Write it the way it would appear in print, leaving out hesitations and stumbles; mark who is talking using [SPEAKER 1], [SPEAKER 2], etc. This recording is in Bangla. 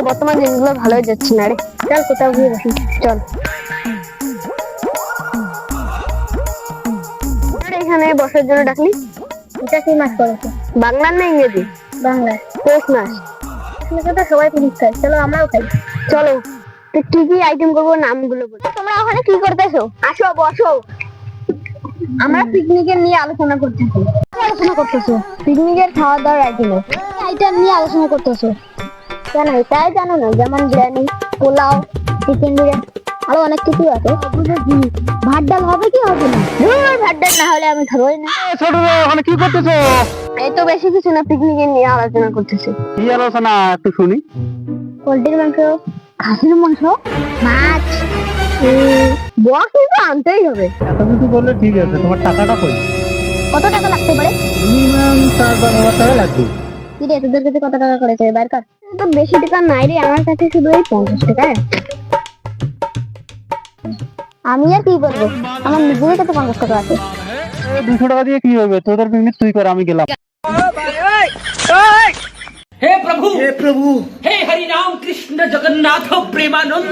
[SPEAKER 1] বর্তমান জিনিসগুলো ভালোই যাচ্ছে না রে। চল কোথাও গিয়ে বসি, চল। এখানে বসার জন্য ডাকলি? এটা কি মাছ করেছে? বাংলার না ইংরেজি? বাংলা। পৌষ মাস। তো সবাই পিকনিক খায়, চলো আমরাও খাই। চলো। তো কি কি আইটেম করবো নামগুলো বলো। তোমরা ওখানে কি করতেছো? আসো বসো। আমরা পিকনিকের নিয়ে আলোচনা করতেছি। পিকনিকের খাওয়া দাওয়ার আইটেম নিয়ে আলোচনা করতেছো কেন? এটাই জানো না? যেমন বিরিয়ানি, পোলাও, চিকেন বিরিয়ানি, আরো অনেক কিছু আছে। ভাত ডাল হবে কি হবে না? ভাত ডাল না হলে আমি খাবোই না।
[SPEAKER 2] ছোট ওখানে কি করতেছো?
[SPEAKER 1] এই তো বেশি কিছু না, পিকনিকের নিয়ে আলোচনা করতেছি।
[SPEAKER 2] কি আলোচনা একটু শুনি।
[SPEAKER 1] পোল্ট্রির মাংস, খাসির মাংস, মাছ, বস কিন্তু আনতেই হবে।
[SPEAKER 2] এত কিছু বললে ঠিক আছে, তোমার টাকাটা কই?
[SPEAKER 1] কত টাকা লাগতে পারে?
[SPEAKER 2] মিনিমাম 4-5 হাজার টাকা লাগবে।
[SPEAKER 1] কি রে, তোদের কাছে কত টাকা করেছে বাইর কর। তো বেশি টাকা নাই রে, আমার কাছে শুধু এই 50 টাকা। আমি আর কি করবো, আমার নিজের কাছে 50 টাকা আছে।
[SPEAKER 2] 200 টাকা দিয়ে কি হবে? তোদের পিকনিক তুই কর, আমি গেলাম।
[SPEAKER 3] हे प्रभु हे हरि राम कृष्ण जगन्नाथ प्रेमानंद।